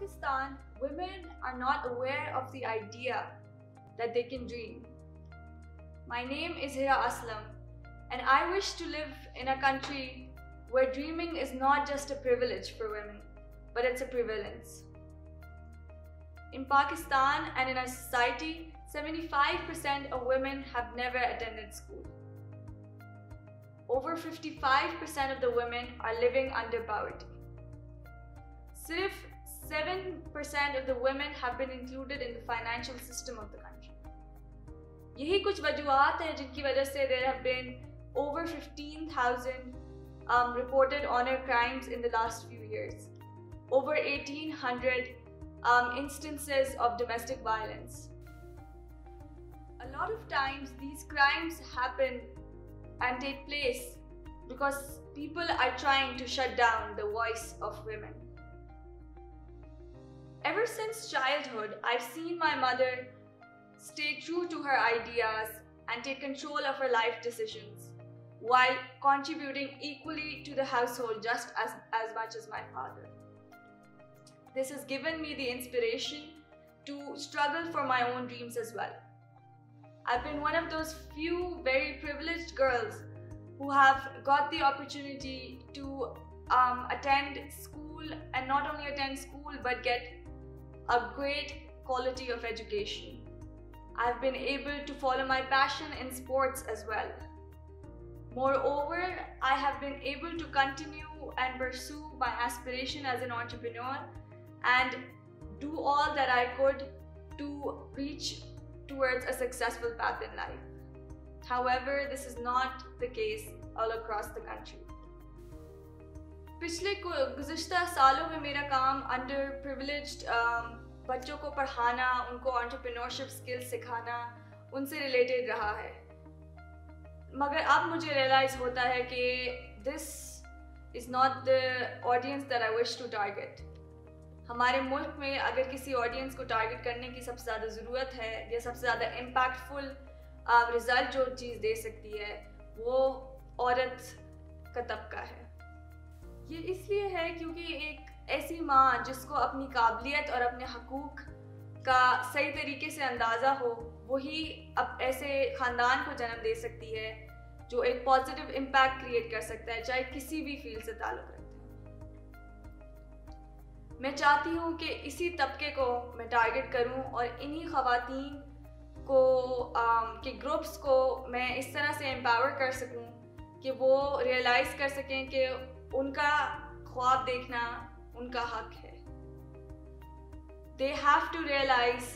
Pakistan, women are not aware of the idea that they can dream. My name is Hira Aslam, and I wish to live in a country where dreaming is not just a privilege for women, but it's a prevalence. In Pakistan and in our society, 75% of women have never attended school. Over 55% of the women are living under poverty. Sirf 7% of the women have been included in the financial system of the country. यही कुछ वजूहात हैं जिनकी वजह से there have been over 15,000 reported honor crimes in the last few years. Over 1,800 instances of domestic violence. A lot of times these crimes happen and take place because people are trying to shut down the voice of women. Ever since childhood, I've seen my mother stay true to her ideas and take control of her life decisions while contributing equally to the household just as much as my father. This has given me the inspiration to struggle for my own dreams as well. I've been one of those few very privileged girls who have got the opportunity to attend school, and not only attend school but get a great quality of education. I've been able to follow my passion in sports as well. Moreover, I have been able to continue and pursue my aspiration as an entrepreneur and do all that I could to reach towards a successful path in life. However, this is not the case all across the country. पिछले गुज़िश्ता सालों में मेरा काम under privileged बच्चों को पढ़ाना, उनको entrepreneurship skills सिखाना, उनसे रिलेटेड रहा है. मगर अब मुझे रियलाइज़ होता है कि this is not the audience that I wish to target. हमारे मुल्क में अगर किसी ऑडियंस को टारगेट करने की सबसे ज़्यादा ज़रूरत है या सबसे ज़्यादा इम्पैक्टफुल रिज़ल्ट जो चीज़ दे सकती है वो औरत का तबका है. ये इसलिए है क्योंकि एक ऐसी माँ जिसको अपनी काबिलियत और अपने हकूक़ का सही तरीके से अंदाज़ा हो, वही अब ऐसे ख़ानदान को जन्म दे सकती है जो एक पॉजिटिव इम्पैक्ट क्रिएट कर सकता है, चाहे किसी भी फील्ड से ताल्लुक़ रखते हैं. मैं चाहती हूँ कि इसी तबके को मैं टारगेट करूँ और इन्हीं ख़वातीन को के ग्रुप्स को मैं इस तरह से एम्पावर कर सकूँ कि वो रियलाइज़ कर सकें कि उनका ख्वाब देखना उनका हक है. They have to realize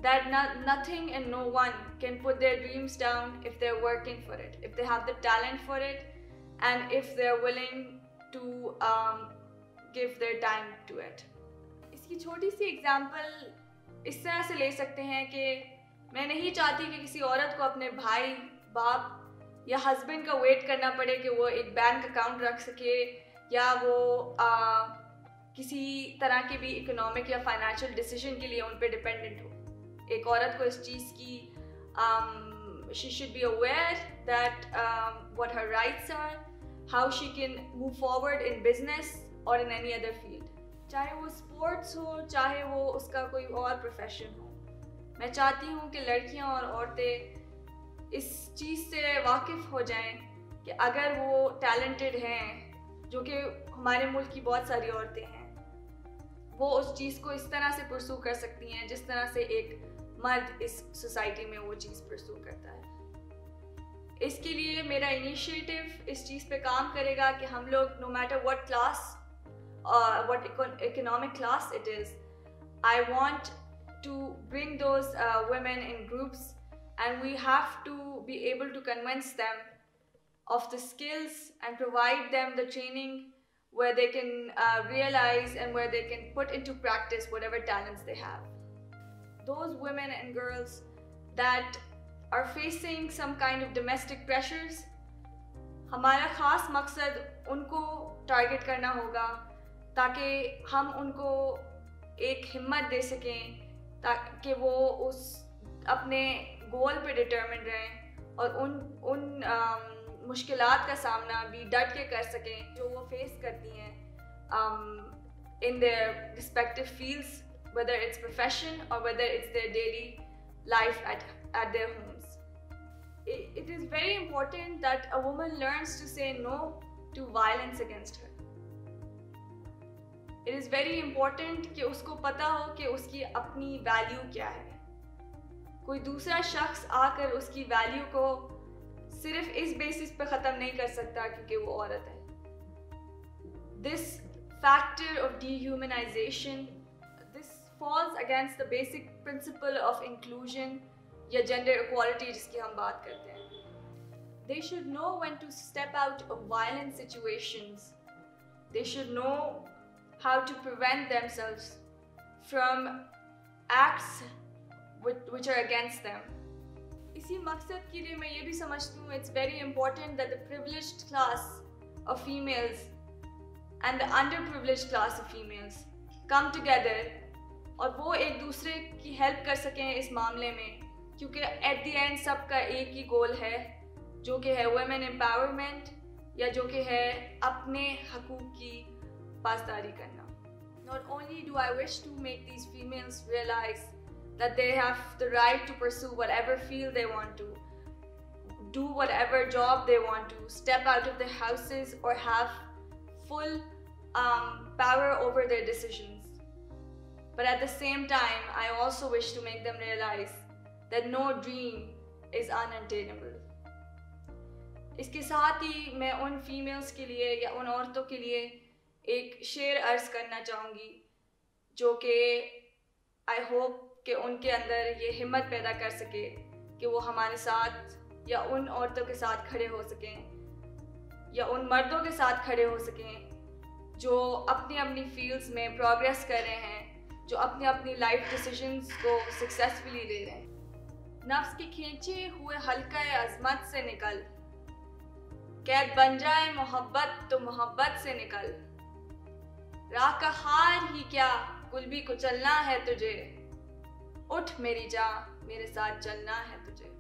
that nothing and no one can put their dreams down if they're working for it, if they have the talent for it, and if they're willing to give their time to it. इसकी छोटी सी example इस तरह से ले सकते हैं कि मैं नहीं चाहती कि किसी औरत को अपने भाई, बाप या हस्बैंड का वेट करना पड़े कि वो एक बैंक अकाउंट रख सके या वो किसी तरह के भी इकोनॉमिक या फाइनेंशियल डिसीजन के लिए उन पे डिपेंडेंट हो. एक औरत को इस चीज़ की she should be aware that what her rights are, how she can move forward in business or in any other field. चाहे वो स्पोर्ट्स हो, चाहे वो उसका कोई और प्रोफेशन हो. मैं चाहती हूँ कि लड़कियाँ और औरतें इस चीज़ से वाकिफ़ हो जाएं कि अगर वो टैलेंटेड हैं, जो कि हमारे मुल्क की बहुत सारी औरतें हैं, वो उस चीज़ को इस तरह से परसू कर सकती हैं जिस तरह से एक मर्द इस सोसाइटी में वो चीज़ परसू करता है. इसके लिए मेरा इनिशिएटिव इस चीज़ पे काम करेगा कि हम लोग no matter what class what economic class it is, I want to bring those women in groups, and we have to be able to convince them of the skills and provide them the training where they can realize and where they can put into practice whatever talents they have. Those women and girls that are facing some kind of domestic pressures, हमारा ख़ास मकसद उनको target करना होगा ताकि हम उनको एक हिम्मत दे सकें ताकि वो उस अपने गोल पे डिटर्मिन रहें और उन मुश्किलात का सामना भी डट के कर सकें जो वो फेस करती हैं in their respective fields, whether it's profession or whether it's their daily life at their homes. It is very important that a woman learns to say no to violence against her. It is very important कि उसको पता हो कि उसकी अपनी value क्या है. कोई दूसरा शख्स आकर उसकी वैल्यू को सिर्फ इस बेसिस पे ख़त्म नहीं कर सकता क्योंकि वो औरत है. This factor of dehumanization, this falls against the basic principle of inclusion या gender equality जिसकी हम बात करते हैं. They should know when to step out of violent situations. They should know how to prevent themselves from acts which are against them. इसी मकसद के लिए मैं ये भी समझती हूँ it's very important that the privileged class of females and the underprivileged class of females come together और वो एक दूसरे की हेल्प कर सकें इस मामले में, क्योंकि at the end सबका एक ही गोल है जो कि है women empowerment या जो कि है अपने हकूक़ की पासदारी करना. Not only do I wish to make these females realize that they have the right to pursue whatever field they want to, do whatever job they want to, step out of their houses or have full power over their decisions. But at the same time, I also wish to make them realize that no dream is unattainable. इसके साथ ही मैं उन females के लिए या उन औरतों के लिए एक शेर अर्ज करना चाहूँगी जो कि आई होप कि उनके अंदर ये हिम्मत पैदा कर सके कि वो हमारे साथ या उन औरतों के साथ खड़े हो सकें या उन मर्दों के साथ खड़े हो सकें जो अपनी अपनी फील्ड्स में प्रोग्रेस कर रहे हैं, जो अपनी अपनी लाइफ डिसीजंस को सक्सेसफुली ले रहे हैं. नफ्स के खींचे हुए हल्का अज़मत से निकल, कैद बन जाए मोहब्बत तो मोहब्बत से निकल. राह का हार ही क्या कुल भी कुचलना है तुझे, उठ मेरी जान मेरे साथ चलना है तुझे.